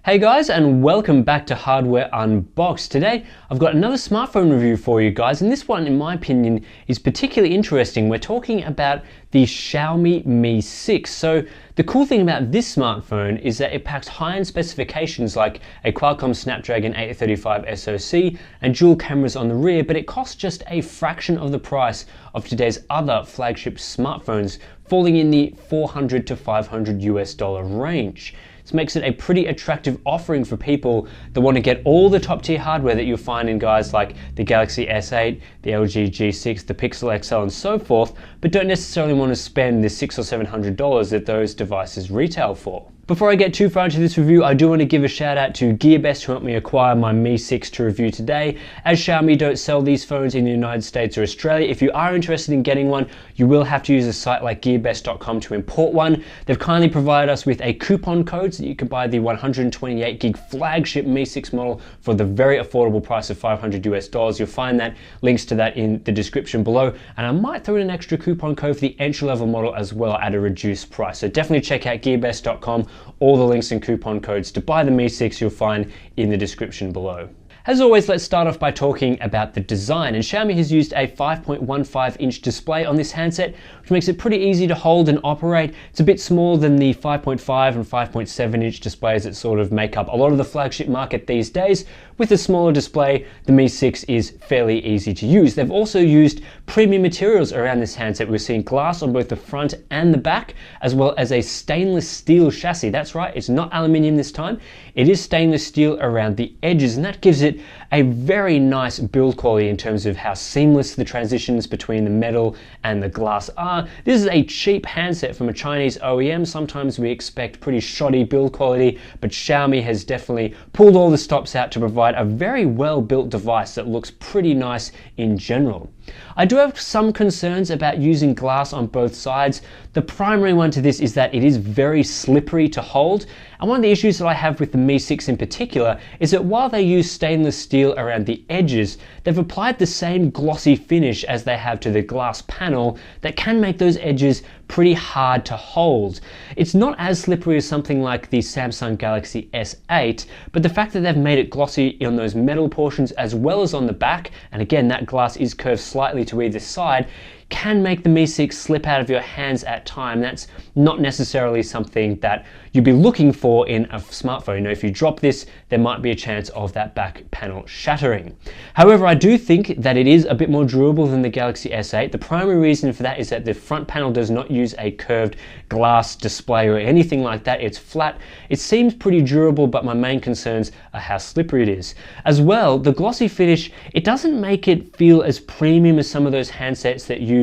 Hey guys, and welcome back to Hardware Unboxed. Today I've got another smartphone review for you guys, and this one in my opinion is particularly interesting. We're talking about the Xiaomi Mi 6. So the cool thing about this smartphone is that it packs high-end specifications like a Qualcomm Snapdragon 835 SoC and dual cameras on the rear, but it costs just a fraction of the price of today's other flagship smartphones, falling in the $400 to $500 range. This makes it a pretty attractive offering for people that want to get all the top tier hardware that you'll find in guys like the Galaxy S8, the LG G6, the Pixel XL and so forth, but don't necessarily want to spend the $600 or $700 that those devices retail for. Before I get too far into this review, I do want to give a shout out to Gearbest who helped me acquire my Mi 6 to review today. As Xiaomi don't sell these phones in the United States or Australia, if you are interested in getting one, you will have to use a site like gearbest.com to import one. They've kindly provided us with a coupon code so that you can buy the 128 gig flagship Mi 6 model for the very affordable price of $500 US. You'll find that links to that in the description below, and I might throw in an extra coupon code for the entry level model as well at a reduced price. So definitely check out gearbest.com. All the links and coupon codes to buy the Mi 6 you'll find in the description below. As always, let's start off by talking about the design, and Xiaomi has used a 5.15 inch display on this handset, which makes it pretty easy to hold and operate. It's a bit smaller than the 5.5 and 5.7 inch displays that sort of make up a lot of the flagship market these days. With a smaller display, the Mi 6 is fairly easy to use. They've also used premium materials around this handset. We're seeing glass on both the front and the back, as well as a stainless steel chassis. That's right, it's not aluminium this time. It is stainless steel around the edges, and that gives it a very nice build quality in terms of how seamless the transitions between the metal and the glass are. This is a cheap handset from a Chinese OEM. Sometimes we expect pretty shoddy build quality, but Xiaomi has definitely pulled all the stops out to provide a very well built device that looks pretty nice in general. I do have some concerns about using glass on both sides. The primary one to this is that it is very slippery to hold, and one of the issues that I have with the Mi 6 in particular is that while they use stainless steel around the edges, they've applied the same glossy finish as they have to the glass panel that can make those edges pretty hard to hold. It's not as slippery as something like the Samsung Galaxy S8, but the fact that they've made it glossy on those metal portions as well as on the back, and again that glass is curved slightly to either side, can make the Mi 6 slip out of your hands at time. That's not necessarily something that you'd be looking for in a smartphone. You know, if you drop this, there might be a chance of that back panel shattering. However, I do think that it is a bit more durable than the Galaxy S8. The primary reason for that is that the front panel does not use a curved glass display or anything like that. It's flat. It seems pretty durable, but my main concerns are how slippery it is. As well, the glossy finish, it doesn't make it feel as premium as some of those handsets that use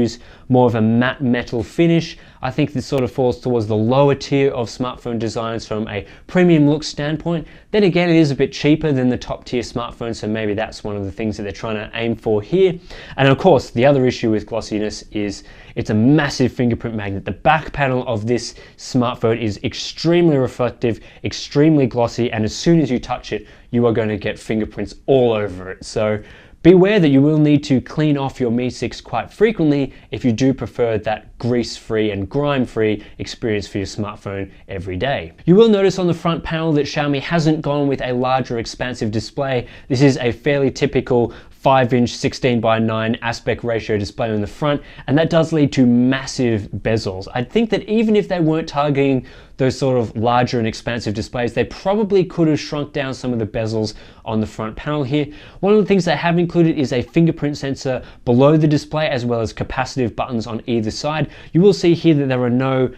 more of a matte metal finish. I think this sort of falls towards the lower tier of smartphone designs from a premium look standpoint. Then again, it is a bit cheaper than the top tier smartphones, so maybe that's one of the things that they're trying to aim for here. And of course, the other issue with glossiness is it's a massive fingerprint magnet. The back panel of this smartphone is extremely reflective, extremely glossy, and as soon as you touch it, you are going to get fingerprints all over it. So beware that you will need to clean off your Mi 6 quite frequently if you do prefer that grease-free and grime-free experience for your smartphone every day. You will notice on the front panel that Xiaomi hasn't gone with a larger expansive display. This is a fairly typical 5-inch 16:9 aspect ratio display on the front, and that does lead to massive bezels. I think that even if they weren't targeting those sort of larger and expansive displays, they probably could have shrunk down some of the bezels on the front panel here. One of the things they have included is a fingerprint sensor below the display, as well as capacitive buttons on either side. You will see here that there are no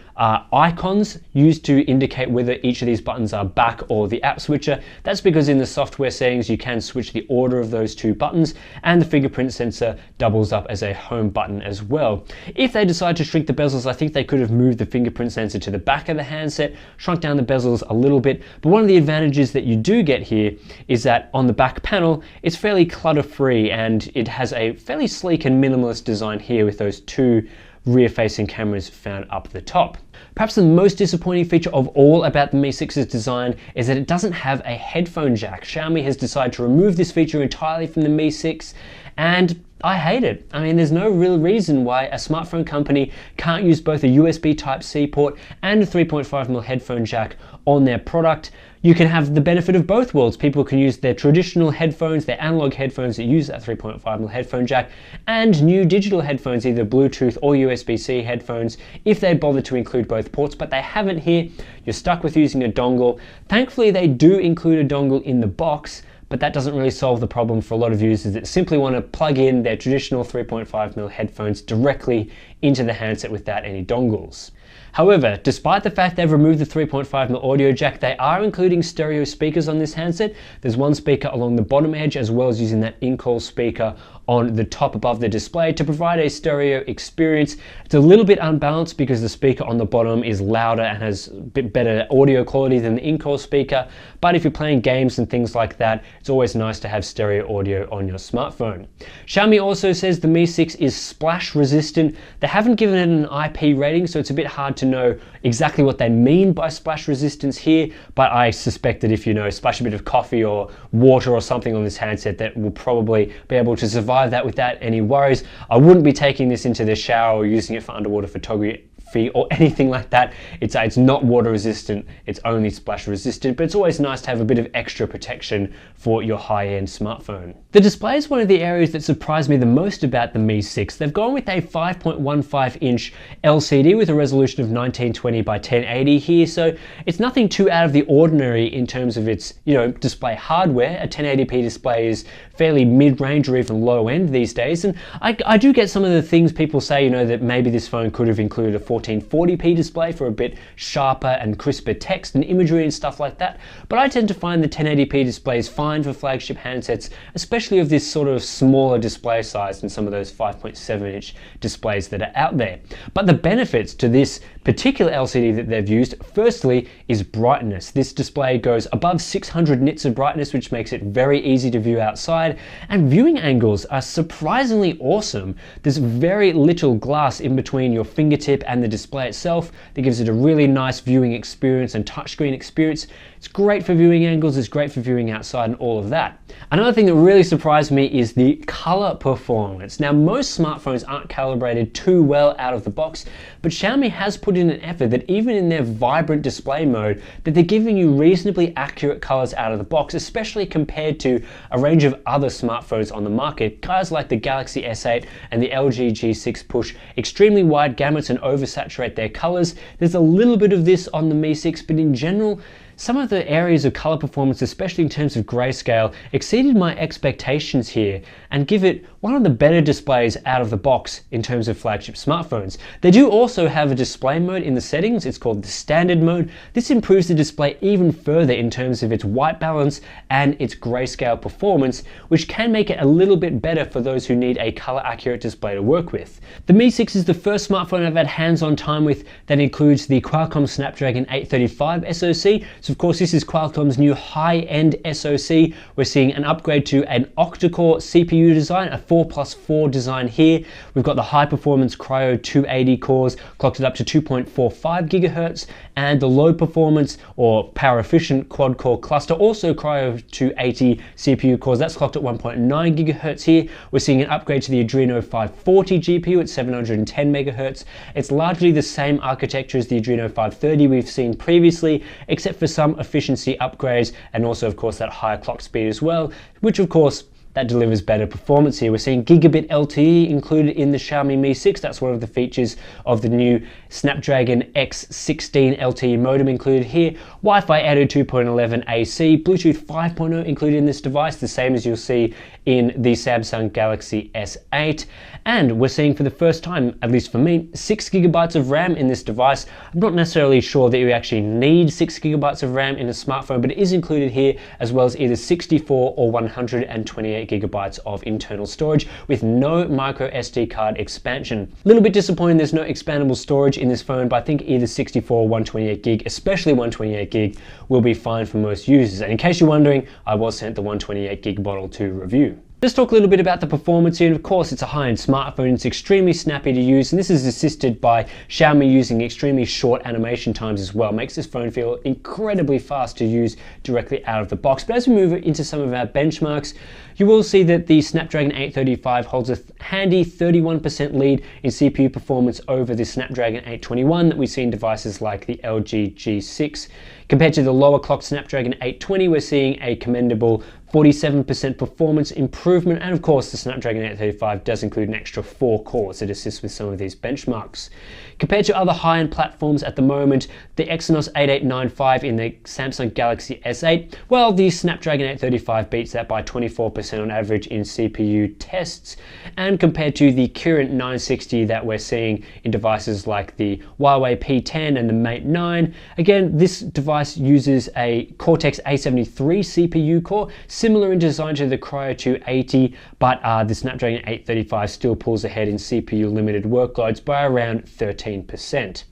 icons used to indicate whether each of these buttons are back or the app switcher. That's because in the software settings you can switch the order of those two buttons, and the fingerprint sensor doubles up as a home button as well. If they decide to shrink the bezels, I think they could have moved the fingerprint sensor to the back of the handset, shrunk down the bezels a little bit. But one of the advantages that you do get here is that on the back panel, it's fairly clutter-free, and it has a fairly sleek and minimalist design here with those two rear-facing cameras found up the top. Perhaps the most disappointing feature of all about the Mi 6's design is that it doesn't have a headphone jack. Xiaomi has decided to remove this feature entirely from the Mi 6, and I hate it. I mean, there's no real reason why a smartphone company can't use both a USB Type-C port and a 3.5mm headphone jack on their product. You can have the benefit of both worlds. People can use their traditional headphones, their analog headphones that use that 3.5mm headphone jack, and new digital headphones, either Bluetooth or USB-C headphones, if they bother to include both ports, but they haven't here. You're stuck with using a dongle. Thankfully, they do include a dongle in the box, but that doesn't really solve the problem for a lot of users that simply want to plug in their traditional 3.5mm headphones directly into the handset without any dongles. However, despite the fact they've removed the 3.5mm audio jack, they are including stereo speakers on this handset. There's one speaker along the bottom edge, as well as using that in-call speaker on the top above the display to provide a stereo experience. It's a little bit unbalanced because the speaker on the bottom is louder and has a bit better audio quality than the in-call speaker, but if you're playing games and things like that, it's always nice to have stereo audio on your smartphone. Xiaomi also says the Mi 6 is splash resistant. They haven't given it an IP rating, so it's a bit hard to know exactly what they mean by splash resistance here, but I suspect that if you know, splash a bit of coffee or water or something on this handset, that will probably be able to survive that without any worries. I wouldn't be taking this into the shower or using it for underwater photography or anything like that. It's not water resistant, it's only splash resistant, but it's always nice to have a bit of extra protection for your high-end smartphone. The display is one of the areas that surprised me the most about the Mi 6. They've gone with a 5.15-inch LCD with a resolution of 1920 by 1080 here, so it's nothing too out of the ordinary in terms of its, display hardware. A 1080p display is fairly mid-range or even low-end these days, and I do get some of the things people say, that maybe this phone could have included a 1440p display for a bit sharper and crisper text and imagery and stuff like that, but I tend to find the 1080p display is fine for flagship handsets, especially of this sort of smaller display size than some of those 5.7-inch displays that are out there. But the benefits to this particular LCD that they've used, firstly, is brightness. This display goes above 600 nits of brightness, which makes it very easy to view outside, and viewing angles are surprisingly awesome. There's very little glass in between your fingertip and the display itself that gives it a really nice viewing experience and touchscreen experience. It's great for viewing angles, it's great for viewing outside and all of that. Another thing that really surprised me is the color performance. Now, most smartphones aren't calibrated too well out of the box, but Xiaomi has put in an effort that even in their vibrant display mode, that they're giving you reasonably accurate colors out of the box, especially compared to a range of other smartphones on the market. Guys like the Galaxy S8 and the LG G6 push extremely wide gamuts and oversaturate their colors. There's a little bit of this on the Mi 6, but in general, some of the areas of color performance, especially in terms of grayscale, exceeded my expectations here and give it one of the better displays out of the box in terms of flagship smartphones. They do also have a display mode in the settings. It's called the standard mode. This improves the display even further in terms of its white balance and its grayscale performance, which can make it a little bit better for those who need a color accurate display to work with. The Mi 6 is the first smartphone I've had hands-on time with that includes the Qualcomm Snapdragon 835 SoC. So of course, this is Qualcomm's new high-end SoC. We're seeing an upgrade to an octa-core CPU design, a 4+4 design here. We've got the high-performance Cryo 280 cores, clocked it up to 2.45 gigahertz, and the low-performance or power-efficient quad-core cluster, also Cryo 280 CPU cores. That's clocked at 1.9 gigahertz here. We're seeing an upgrade to the Adreno 540 GPU at 710 megahertz. It's largely the same architecture as the Adreno 530 we've seen previously, except for some efficiency upgrades, and also of course that higher clock speed as well, which of course that delivers better performance here. We're seeing gigabit LTE included in the Xiaomi Mi 6. That's one of the features of the new Snapdragon X16 LTE modem included here. Wi-Fi 802.11 AC, Bluetooth 5.0 included in this device, the same as you'll see in the Samsung Galaxy S8. And we're seeing for the first time, at least for me, 6 gigabytes of RAM in this device. I'm not necessarily sure that you actually need 6 gigabytes of RAM in a smartphone, but it is included here, as well as either 64 or 128 gigabytes of internal storage with no micro SD card expansion. A little bit disappointing there's no expandable storage in this phone, but I think either 64 or 128 gig, especially 128 gig, will be fine for most users. And in case you're wondering, I was sent the 128 gig bottle to review. Let's talk a little bit about the performance here, and of course it's a high-end smartphone, it's extremely snappy to use, and this is assisted by Xiaomi using extremely short animation times as well. Makes this phone feel incredibly fast to use directly out of the box. But as we move into some of our benchmarks, you will see that the Snapdragon 835 holds a handy 31% lead in CPU performance over the Snapdragon 821 that we see in devices like the LG G6. Compared to the lower clock Snapdragon 820, we're seeing a commendable 47% performance improvement, and of course the Snapdragon 835 does include an extra 4 cores that assist with some of these benchmarks. Compared to other high-end platforms at the moment, the Exynos 8895 in the Samsung Galaxy S8, well, the Snapdragon 835 beats that by 24% on average in CPU tests, and compared to the Kirin 960 that we're seeing in devices like the Huawei P10 and the Mate 9, again, this device uses a Cortex A73 CPU core, similar in design to the Cryo 280, but the Snapdragon 835 still pulls ahead in CPU limited workloads by around 13%.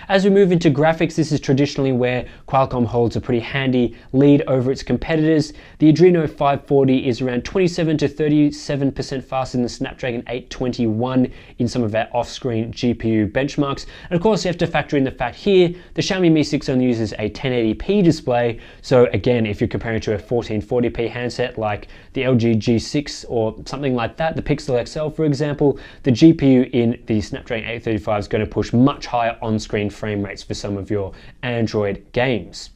As we move into graphics, this is traditionally where Qualcomm holds a pretty handy lead over its competitors. The Adreno 540 is around 27 to 37% faster than the Snapdragon 821 in some of our off-screen GPU benchmarks. And of course, you have to factor in the fact here, the Xiaomi Mi 6 only uses a 1080p display. So again, if you're comparing to a 1440p handset like the LG G6 or something like that, the Pixel XL for example, the GPU in the Snapdragon 835 is going to push much higher on-screen frame rates for some of your Android games.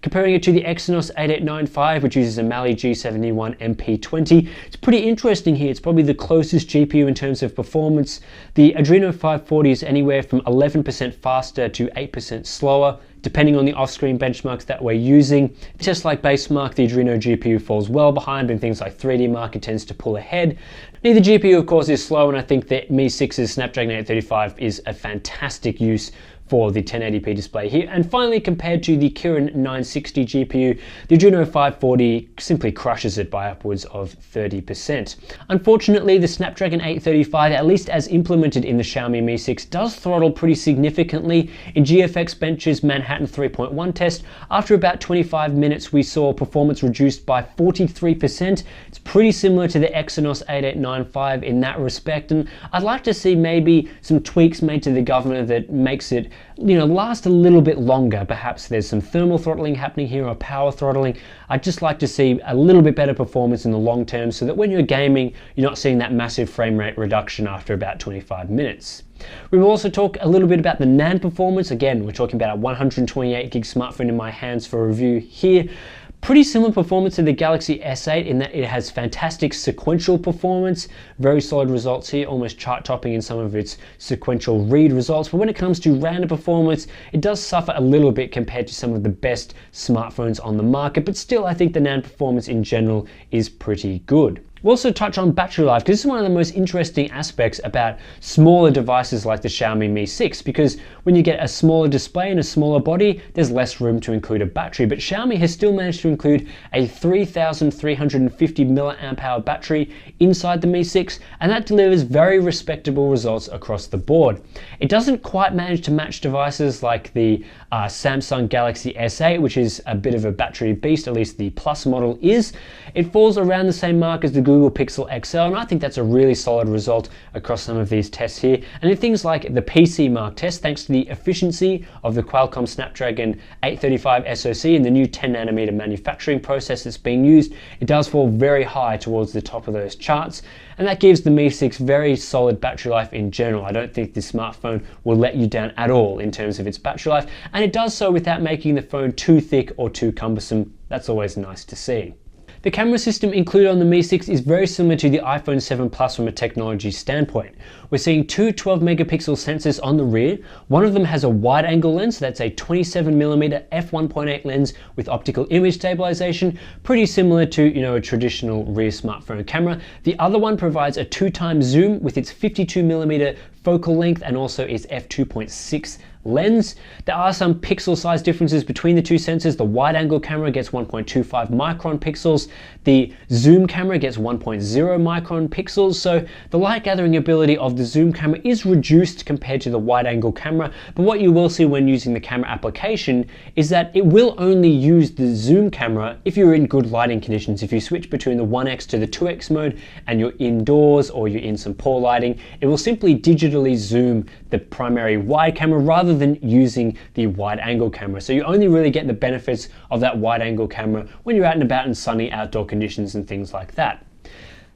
Comparing it to the Exynos 8895, which uses a Mali G71 MP20, it's pretty interesting here. It's probably the closest GPU in terms of performance. The Adreno 540 is anywhere from 11% faster to 8% slower, depending on the off-screen benchmarks that we're using. Just like Basemark, the Adreno GPU falls well behind, and things like 3D Mark it tends to pull ahead. Neither GPU, of course, is slow, and I think that Mi 6's Snapdragon 835 is a fantastic use for the 1080p display here. And finally, compared to the Kirin 960 GPU, the Adreno 540 simply crushes it by upwards of 30%. Unfortunately, the Snapdragon 835, at least as implemented in the Xiaomi Mi 6, does throttle pretty significantly. In GFX Bench's Manhattan 3.1 test, after about 25 minutes, we saw performance reduced by 43%. It's pretty similar to the Exynos 8895 in that respect, and I'd like to see maybe some tweaks made to the governor that makes it last a little bit longer. Perhaps there's some thermal throttling happening here or power throttling. I'd just like to see a little bit better performance in the long term so that when you're gaming, you're not seeing that massive frame rate reduction after about 25 minutes. We will also talk a little bit about the NAND performance. Again, we're talking about a 128 gig smartphone in my hands for review here. Pretty similar performance to the Galaxy S8 in that it has fantastic sequential performance, very solid results here, almost chart topping in some of its sequential read results. But when it comes to random performance, it does suffer a little bit compared to some of the best smartphones on the market, but still I think the NAND performance in general is pretty good. We'll also touch on battery life, because this is one of the most interesting aspects about smaller devices like the Xiaomi Mi 6, because when you get a smaller display and a smaller body, there's less room to include a battery. But Xiaomi has still managed to include a 3,350 milliamp hour battery inside the Mi 6, and that delivers very respectable results across the board. It doesn't quite manage to match devices like the Samsung Galaxy S8, which is a bit of a battery beast, at least the Plus model is. It falls around the same mark as the Google Pixel XL, and I think that's a really solid result across some of these tests here. And in things like the PC Mark test, thanks to the efficiency of the Qualcomm Snapdragon 835 SoC and the new 10nm manufacturing process that's being used, it does fall very high towards the top of those charts. And that gives the Mi 6 very solid battery life in general. I don't think this smartphone will let you down at all in terms of its battery life, and it does so without making the phone too thick or too cumbersome. That's always nice to see. The camera system included on the Mi 6 is very similar to the iPhone 7 Plus from a technology standpoint. We're seeing two 12 megapixel sensors on the rear. One of them has a wide angle lens, so that's a 27mm f1.8 lens with optical image stabilization, pretty similar to a traditional rear smartphone camera. The other one provides a 2x zoom with its 52mm focal length and also its f2.6 lens. There are some pixel size differences between the two sensors. The wide angle camera gets 1.25 micron pixels. The zoom camera gets 1.0 micron pixels. So the light gathering ability of the zoom camera is reduced compared to the wide angle camera. But what you will see when using the camera application is that it will only use the zoom camera if you're in good lighting conditions. If you switch between the 1x to the 2x mode and you're indoors or you're in some poor lighting, it will simply digitally zoom the primary wide camera rather than using the wide angle camera. So you only really get the benefits of that wide angle camera when you're out and about in sunny outdoor conditions and things like that.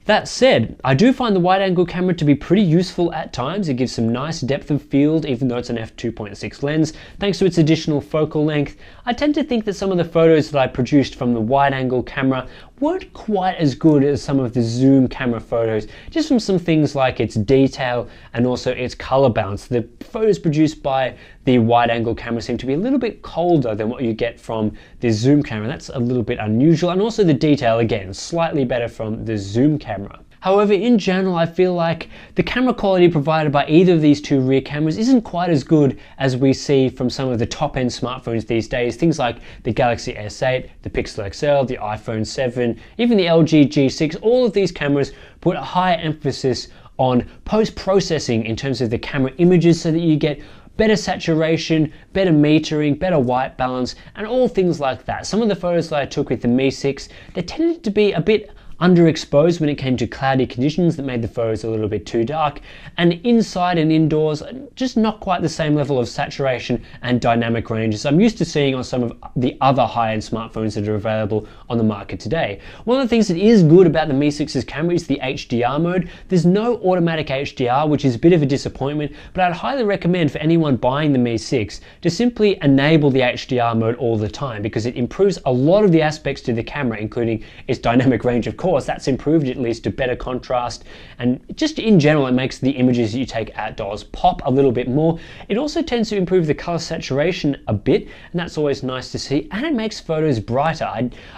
That said, I do find the wide angle camera to be pretty useful at times. It gives some nice depth of field even though it's an f2.6 lens. Thanks to its additional focal length, I tend to think that some of the photos that I produced from the wide angle camera weren't quite as good as some of the zoom camera photos, just from some things like its detail and also its color balance. The photos produced by the wide angle camera seem to be a little bit colder than what you get from the zoom camera. That's a little bit unusual, and also the detail, again, slightly better from the zoom camera. However, in general, I feel like the camera quality provided by either of these two rear cameras isn't quite as good as we see from some of the top-end smartphones these days. Things like the Galaxy S8, the Pixel XL, the iPhone 7, even the LG G6. All of these cameras put a high emphasis on post-processing in terms of the camera images so that you get better saturation, better metering, better white balance, and all things like that. Some of the photos that I took with the Mi 6, they tended to be a bit underexposed when it came to cloudy conditions that made the photos a little bit too dark, and inside and indoors just not quite the same level of saturation and dynamic ranges I'm used to seeing on some of the other high-end smartphones that are available on the market today. One of the things that is good about the Mi 6's camera is the HDR mode. There's no automatic HDR, which is a bit of a disappointment, but I'd highly recommend for anyone buying the Mi 6 to simply enable the HDR mode all the time, because it improves a lot of the aspects to the camera, including its dynamic range, of course. That's improved. It leads to better contrast, and just in general it makes the images that you take outdoors pop a little bit more. It also tends to improve the color saturation a bit, and that's always nice to see, and it makes photos brighter.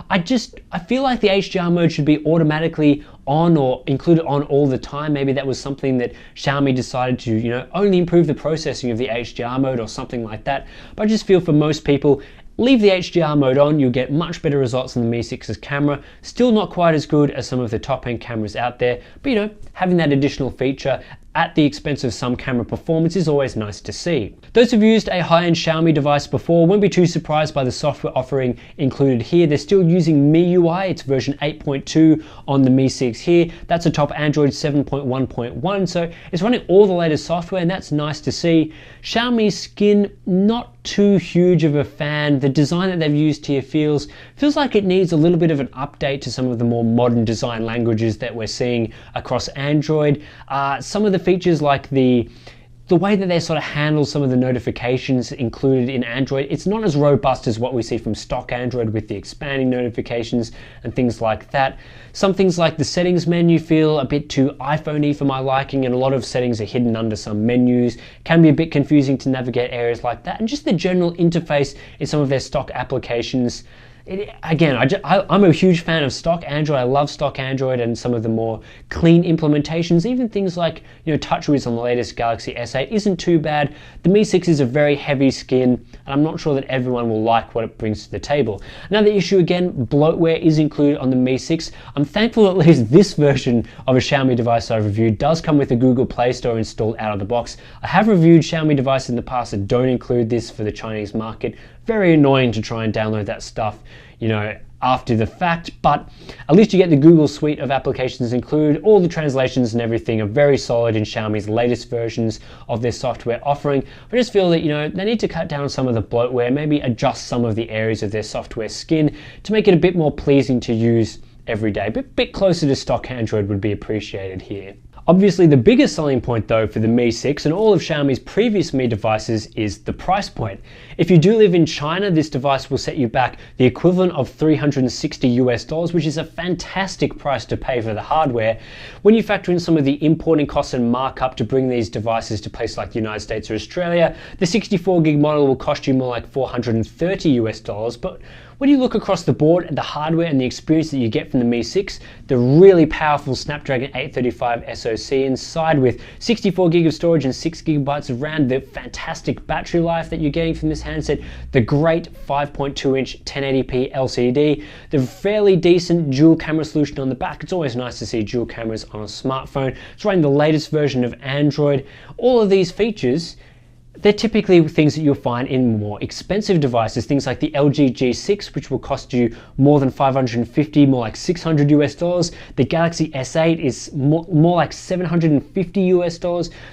I feel like the HDR mode should be automatically on or included on all the time. Maybe that was something that Xiaomi decided to, only improve the processing of the HDR mode or something like that. But I just feel for most people, leave the HDR mode on, you'll get much better results in the Mi 6's camera. Still not quite as good as some of the top-end cameras out there, but having that additional feature at the expense of some camera performance is always nice to see. Those who've used a high-end Xiaomi device before won't be too surprised by the software offering included here. They're still using MIUI, it's version 8.2 on the Mi 6 here. That's atop Android 7.1.1, so it's running all the latest software, and that's nice to see. Xiaomi's skin, not too huge of a fan. The design that they've used here feels like it needs a little bit of an update to some of the more modern design languages that we're seeing across Android. Some of the features like the way that they sort of handle some of the notifications included in Android, it's not as robust as what we see from stock Android with the expanding notifications and things like that. Some things like the settings menu feel a bit too iPhone-y for my liking, and a lot of settings are hidden under some menus. Can be a bit confusing to navigate areas like that, and just the general interface in some of their stock applications. I'm a huge fan of stock Android. I love stock Android and some of the more clean implementations. Even things like TouchWiz on the latest Galaxy S8 isn't too bad. The Mi 6 is a very heavy skin, and I'm not sure that everyone will like what it brings to the table. Another issue, again, bloatware is included on the Mi 6. I'm thankful at least this version of a Xiaomi device I've reviewed does come with a Google Play Store installed out of the box. I have reviewed Xiaomi devices in the past that don't include this for the Chinese market. Very annoying to try and download that stuff, after the fact, but at least you get the Google suite of applications included. All the translations and everything are very solid in Xiaomi's latest versions of their software offering. I just feel that, they need to cut down some of the bloatware, maybe adjust some of the areas of their software skin to make it a bit more pleasing to use every day. A bit closer to stock Android would be appreciated here. Obviously, the biggest selling point though for the Mi 6 and all of Xiaomi's previous Mi devices is the price point. If you do live in China, this device will set you back the equivalent of $360, which is a fantastic price to pay for the hardware. When you factor in some of the importing costs and markup to bring these devices to places like the United States or Australia, the 64 gig model will cost you more like $430. But when you look across the board at the hardware and the experience that you get from the Mi 6, the really powerful Snapdragon 835 SoC inside with 64 gig of storage and 6 gigabytes of RAM, the fantastic battery life that you're getting from this handset, the great 5.2-inch 1080p LCD, the fairly decent dual camera solution on the back. It's always nice to see dual cameras on a smartphone. It's running the latest version of Android. All of these features, they're typically things that you'll find in more expensive devices, things like the LG G6, which will cost you more than $550, more like $600 US. The Galaxy S8 is more like $750 US.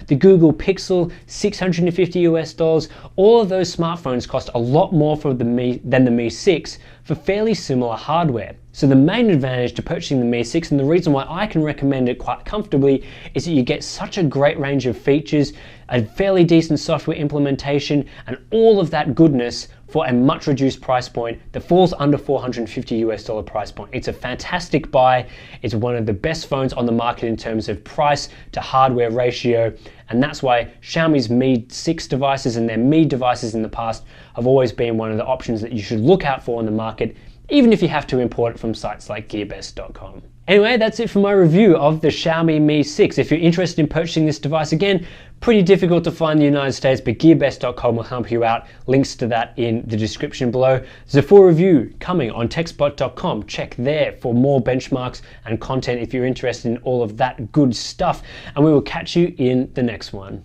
The Google Pixel, $650 US. All of those smartphones cost a lot more than the Mi 6 for fairly similar hardware. So the main advantage to purchasing the Mi 6, and the reason why I can recommend it quite comfortably, is that you get such a great range of features, a fairly decent software implementation, and all of that goodness for a much reduced price point that falls under $450 US price point. It's a fantastic buy. It's one of the best phones on the market in terms of price to hardware ratio, and that's why Xiaomi's Mi 6 devices and their Mi devices in the past have always been one of the options that you should look out for in the market, even if you have to import it from sites like Gearbest.com. Anyway, that's it for my review of the Xiaomi Mi 6. If you're interested in purchasing this device, again, pretty difficult to find in the United States, but Gearbest.com will help you out. Links to that in the description below. There's a full review coming on techspot.com. Check there for more benchmarks and content if you're interested in all of that good stuff. And we will catch you in the next one.